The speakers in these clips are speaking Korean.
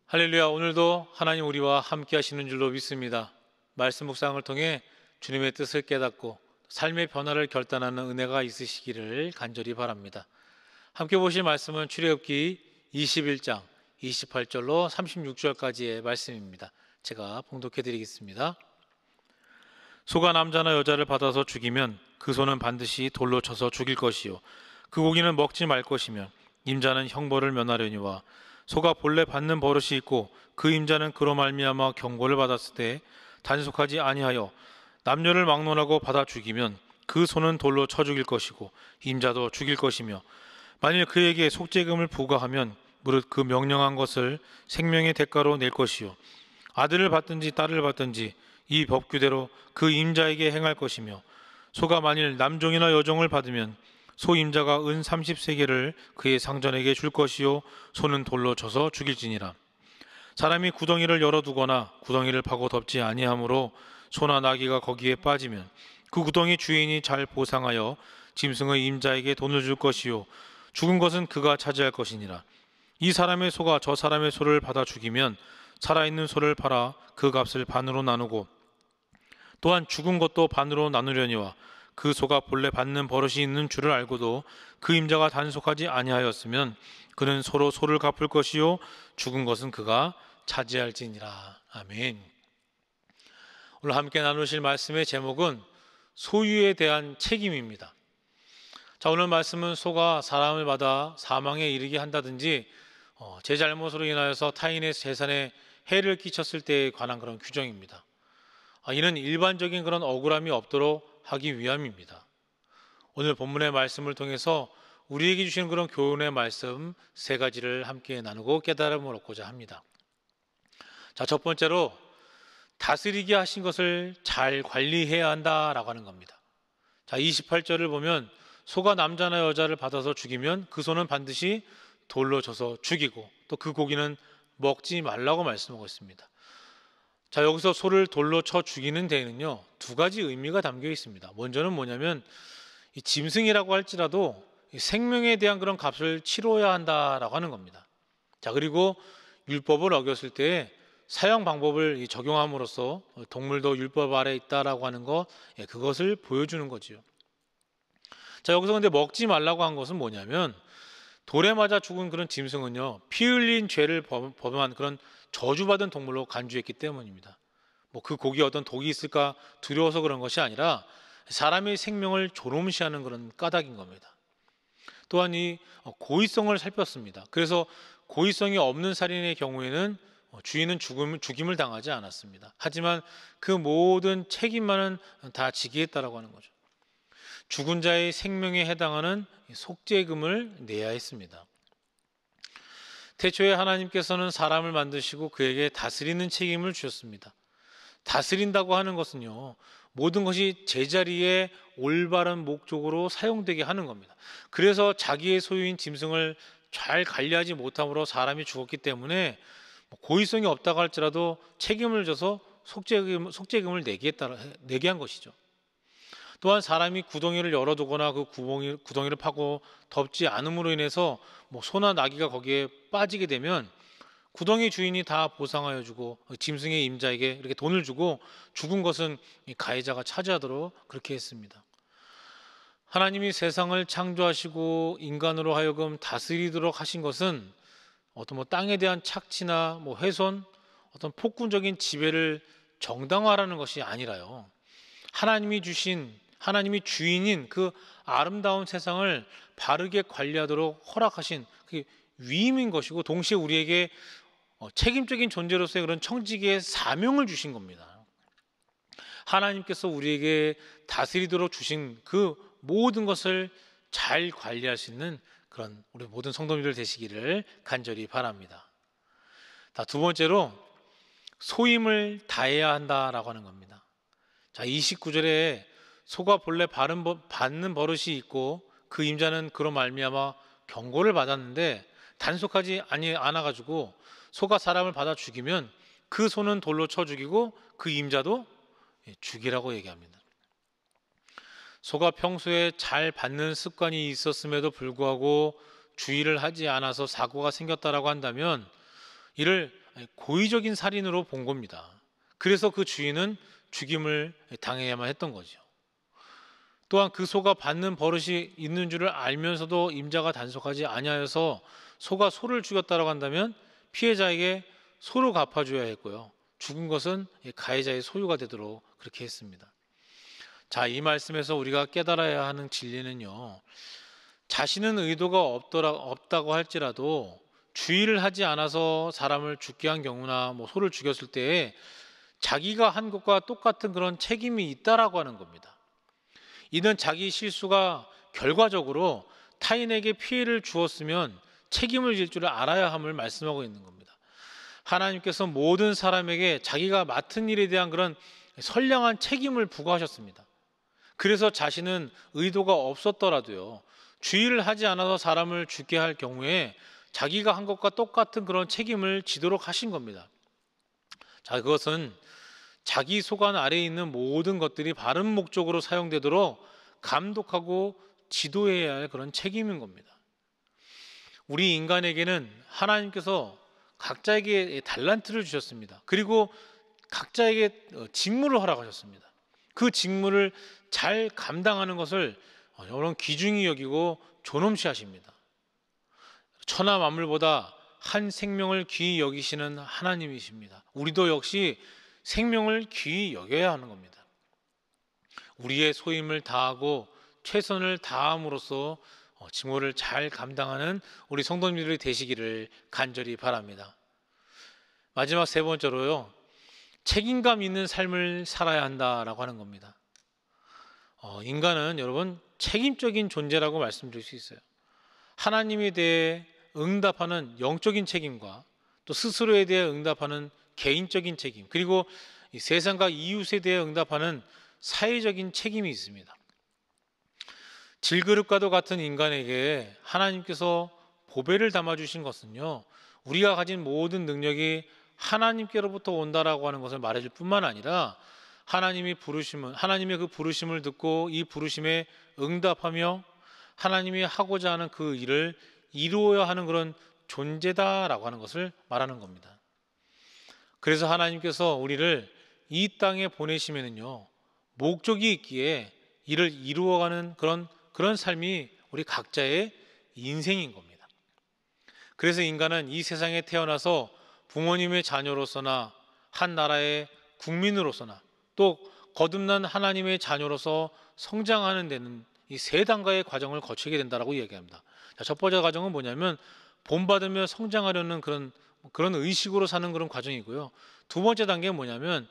할렐루야. 오늘도 하나님 우리와 함께 하시는 줄로 믿습니다. 말씀 묵상을 통해 주님의 뜻을 깨닫고 삶의 변화를 결단하는 은혜가 있으시기를 간절히 바랍니다. 함께 보실 말씀은 출애굽기 21장 28절로 36절까지의 말씀입니다. 제가 봉독해 드리겠습니다. 소가 남자나 여자를 받아서 죽이면 그 소는 반드시 돌로 쳐서 죽일 것이요 그 고기는 먹지 말 것이며 임자는 형벌을 면하려니와 소가 본래 받는 버릇이 있고 그 임자는 그로 말미암아 경고를 받았을 때 단속하지 아니하여 남녀를 막론하고 받아 죽이면 그 소는 돌로 쳐 죽일 것이고 임자도 죽일 것이며 만일 그에게 속죄금을 부과하면 무릇 그 명령한 것을 생명의 대가로 낼 것이요 아들을 받든지 딸을 받든지 이 법규대로 그 임자에게 행할 것이며 소가 만일 남종이나 여종을 받으면 소 임자가 은 30세겔을 그의 상전에게 줄 것이요 소는 돌로 쳐서 죽일지니라. 사람이 구덩이를 열어두거나 구덩이를 파고 덮지 아니하므로 소나 나귀가 거기에 빠지면 그 구덩이 주인이 잘 보상하여 짐승의 임자에게 돈을 줄 것이요 죽은 것은 그가 차지할 것이니라. 이 사람의 소가 저 사람의 소를 받아 죽이면 살아있는 소를 팔아 그 값을 반으로 나누고 또한 죽은 것도 반으로 나누려니와 그 소가 본래 받는 버릇이 있는 줄을 알고도 그 임자가 단속하지 아니하였으면 그는 서로 소를 갚을 것이요 죽은 것은 그가 차지할지니라. 아멘. 오늘 함께 나누실 말씀의 제목은 소유에 대한 책임입니다. 자, 오늘 말씀은 소가 사람을 받아 사망에 이르게 한다든지 제 잘못으로 인하여서 타인의 재산에 해를 끼쳤을 때에 관한 그런 규정입니다. 이는 일반적인 그런 억울함이 없도록 하기 위함입니다. 오늘 본문의 말씀을 통해서 우리에게 주시는 그런 교훈의 말씀 세 가지를 함께 나누고 깨달음을 얻고자 합니다. 자, 첫 번째로 다스리게 하신 것을 잘 관리해야 한다라고 하는 겁니다. 자, 28절을 보면 소가 남자나 여자를 받아서 죽이면 그 소는 반드시 돌로 쳐서 죽이고 또 그 고기는 먹지 말라고 말씀하고 있습니다. 자, 여기서 소를 돌로 쳐 죽이는 데에는요 두 가지 의미가 담겨 있습니다. 먼저는 뭐냐면 이 짐승이라고 할지라도 이 생명에 대한 그런 값을 치러야 한다라고 하는 겁니다. 자, 그리고 율법을 어겼을 때 사형 방법을 적용함으로써 동물도 율법 아래 있다라고 하는 것, 그것을 보여주는 거지요. 자, 여기서 근데 먹지 말라고 한 것은 뭐냐면 돌에 맞아 죽은 그런 짐승은요 피 흘린 죄를 범한 그런 저주받은 동물로 간주했기 때문입니다. 뭐 그 고기에 어떤 독이 있을까 두려워서 그런 것이 아니라 사람의 생명을 존엄시하는 그런 까닭인 겁니다. 또한 이 고의성을 살폈습니다. 그래서 고의성이 없는 살인의 경우에는 주인은 죽임을 당하지 않았습니다. 하지만 그 모든 책임만은 다 지게 했다라고 하는 거죠. 죽은 자의 생명에 해당하는 속죄금을 내야 했습니다. 태초에 하나님께서는 사람을 만드시고 그에게 다스리는 책임을 주셨습니다. 다스린다고 하는 것은요 모든 것이 제자리에 올바른 목적으로 사용되게 하는 겁니다. 그래서 자기의 소유인 짐승을 잘 관리하지 못함으로 사람이 죽었기 때문에 고의성이 없다고 할지라도 책임을 져서 속죄금을 내게 한 것이죠. 또한 사람이 구덩이를 열어두거나 그 구덩이를 파고 덮지 않음으로 인해서 소나 나귀가 거기에 빠지게 되면 구덩이 주인이 다 보상하여 주고 짐승의 임자에게 이렇게 돈을 주고 죽은 것은 가해자가 차지하도록 그렇게 했습니다. 하나님이 세상을 창조하시고 인간으로 하여금 다스리도록 하신 것은 어떤 땅에 대한 착취나 훼손, 어떤 폭군적인 지배를 정당화하라는 것이 아니라요. 하나님이 주인인 그 아름다운 세상을 바르게 관리하도록 허락하신 그게 위임인 것이고 동시에 우리에게 책임적인 존재로서의 그런 청지기의 사명을 주신 겁니다. 하나님께서 우리에게 다스리도록 주신 그 모든 것을 잘 관리할 수 있는 그런 우리 모든 성도님들 되시기를 간절히 바랍니다. 두 번째로 소임을 다해야 한다라고 하는 겁니다. 자, 29절에 소가 본래 받는 버릇이 있고 그 임자는 그로 말미암아 경고를 받았는데 단속하지 않아가지고 소가 사람을 받아 죽이면 그 소는 돌로 쳐 죽이고 그 임자도 죽이라고 얘기합니다. 소가 평소에 잘 받는 습관이 있었음에도 불구하고 주의를 하지 않아서 사고가 생겼다라고 한다면 이를 고의적인 살인으로 본 겁니다. 그래서 그 주인은 죽임을 당해야만 했던 거죠. 또한 그 소가 받는 버릇이 있는 줄을 알면서도 임자가 단속하지 아니하여서 소가 소를 죽였다라고 한다면 피해자에게 소로 갚아줘야 했고요. 죽은 것은 가해자의 소유가 되도록 그렇게 했습니다. 자, 이 말씀에서 우리가 깨달아야 하는 진리는요, 자신은 의도가 없다고 할지라도 주의를 하지 않아서 사람을 죽게 한 경우나 소를 죽였을 때에 자기가 한 것과 똑같은 그런 책임이 있다라고 하는 겁니다. 이는 자기 실수가 결과적으로 타인에게 피해를 주었으면 책임을 질 줄 알아야 함을 말씀하고 있는 겁니다. 하나님께서 모든 사람에게 자기가 맡은 일에 대한 그런 선량한 책임을 부과하셨습니다. 그래서 자신은 의도가 없었더라도요, 주의를 하지 않아서 사람을 죽게 할 경우에 자기가 한 것과 똑같은 그런 책임을 지도록 하신 겁니다. 자, 그것은 자기 소관 아래에 있는 모든 것들이 바른 목적으로 사용되도록 감독하고 지도해야 할 그런 책임인 겁니다. 우리 인간에게는 하나님께서 각자에게 달란트를 주셨습니다. 그리고 각자에게 직무를 허락하셨습니다. 그 직무를 잘 감당하는 것을 여러분 귀중히 여기고 존엄시하십니다. 천하 만물보다 한 생명을 귀히 여기시는 하나님이십니다. 우리도 역시 생명을 귀히 여겨야 하는 겁니다. 우리의 소임을 다하고 최선을 다함으로써 직무를 잘 감당하는 우리 성도님들이 되시기를 간절히 바랍니다. 마지막 세 번째로요, 책임감 있는 삶을 살아야 한다라고 하는 겁니다. 인간은 여러분 책임적인 존재라고 말씀드릴 수 있어요. 하나님에 대해 응답하는 영적인 책임과 또 스스로에 대해 응답하는 개인적인 책임, 그리고 이 세상과 이웃에 대해 응답하는 사회적인 책임이 있습니다. 질그릇과도 같은 인간에게 하나님께서 보배를 담아주신 것은요, 우리가 가진 모든 능력이 하나님께로부터 온다라고 하는 것을 말해줄 뿐만 아니라 하나님의 그 부르심을 듣고 이 부르심에 응답하며 하나님이 하고자 하는 그 일을 이루어야 하는 그런 존재다라고 하는 것을 말하는 겁니다. 그래서 하나님께서 우리를 이 땅에 보내시면은요, 목적이 있기에 이를 이루어가는 그런 삶이 우리 각자의 인생인 겁니다. 그래서 인간은 이 세상에 태어나서 부모님의 자녀로서나 한 나라의 국민으로서나 또 거듭난 하나님의 자녀로서 성장하는 데는 이 세 단계의 과정을 거치게 된다라고 이야기합니다. 자, 첫 번째 과정은 뭐냐면 본받으며 성장하려는 그런 의식으로 사는 그런 과정이고요. 두 번째 단계는 뭐냐면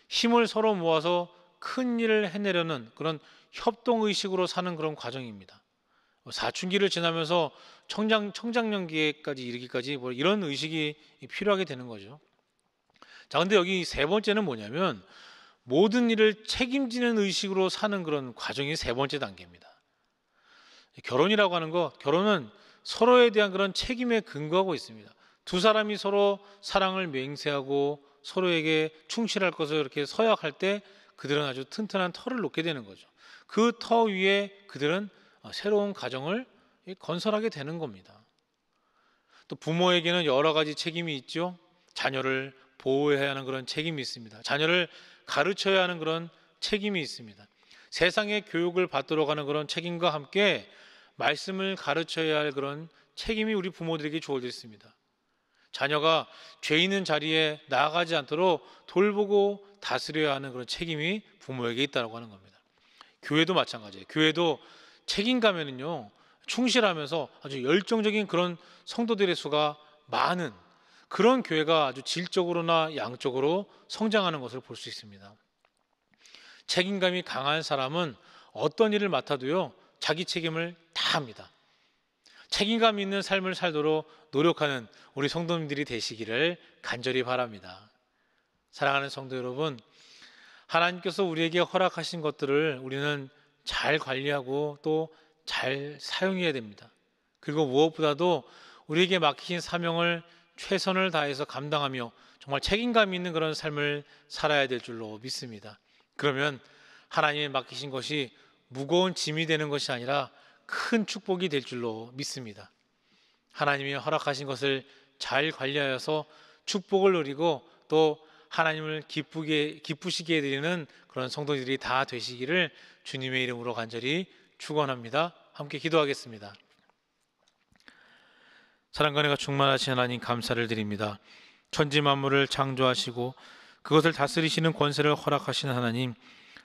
힘을 서로 모아서 큰 일을 해내려는 그런 협동의식으로 사는 그런 과정입니다. 사춘기를 지나면서 청장년기까지 이르기까지 이런 의식이 필요하게 되는 거죠. 자, 근데 여기 세 번째는 뭐냐면 모든 일을 책임지는 의식으로 사는 그런 과정이 세 번째 단계입니다. 결혼이라고 하는 결혼은 서로에 대한 그런 책임에 근거하고 있습니다. 두 사람이 서로 사랑을 맹세하고 서로에게 충실할 것을 이렇게 서약할 때 그들은 아주 튼튼한 터를 놓게 되는 거죠. 그 터 위에 그들은 새로운 가정을 건설하게 되는 겁니다. 또 부모에게는 여러 가지 책임이 있죠. 자녀를 보호해야 하는 그런 책임이 있습니다. 자녀를 가르쳐야 하는 그런 책임이 있습니다. 세상의 교육을 받도록 하는 그런 책임과 함께 말씀을 가르쳐야 할 그런 책임이 우리 부모들에게 주어져 있습니다. 자녀가 죄 있는 자리에 나아가지 않도록 돌보고 다스려야 하는 그런 책임이 부모에게 있다고 하는 겁니다. 교회도 마찬가지예요. 교회도 책임가면은요, 충실하면서 아주 열정적인 그런 성도들의 수가 많은 그런 교회가 아주 질적으로나 양적으로 성장하는 것을 볼 수 있습니다. 책임감이 강한 사람은 어떤 일을 맡아도요, 자기 책임을 다 합니다. 책임감 있는 삶을 살도록 노력하는 우리 성도님들이 되시기를 간절히 바랍니다. 사랑하는 성도 여러분, 하나님께서 우리에게 허락하신 것들을 우리는 잘 관리하고 또 잘 사용해야 됩니다. 그리고 무엇보다도 우리에게 맡기신 사명을 최선을 다해서 감당하며 정말 책임감 있는 그런 삶을 살아야 될 줄로 믿습니다. 그러면 하나님이 맡기신 것이 무거운 짐이 되는 것이 아니라 큰 축복이 될 줄로 믿습니다. 하나님이 허락하신 것을 잘 관리하여서 축복을 누리고 또 하나님을 기쁘시게 해드리는 그런 성도들이 다 되시기를 주님의 이름으로 간절히 축원합니다. 함께 기도하겠습니다. 사랑과 은혜가 충만하신 하나님 감사를 드립니다. 천지 만물을 창조하시고 그것을 다스리시는 권세를 허락하신 하나님,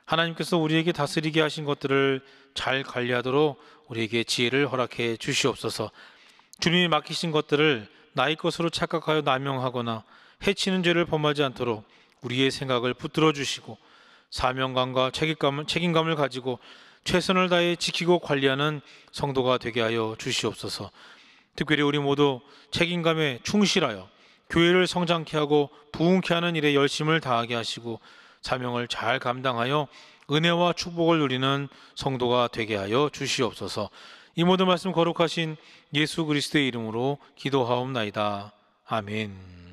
하나님께서 우리에게 다스리게 하신 것들을 잘 관리하도록 우리에게 지혜를 허락해 주시옵소서. 주님이 맡기신 것들을 나의 것으로 착각하여 남용하거나 해치는 죄를 범하지 않도록 우리의 생각을 붙들어 주시고 사명감과 책임감을 가지고 최선을 다해 지키고 관리하는 성도가 되게 하여 주시옵소서. 특별히 우리 모두 책임감에 충실하여 교회를 성장케 하고 부흥케 하는 일에 열심을 다하게 하시고 사명을 잘 감당하여 은혜와 축복을 누리는 성도가 되게 하여 주시옵소서. 이 모든 말씀 거룩하신 예수 그리스도의 이름으로 기도하옵나이다. 아멘.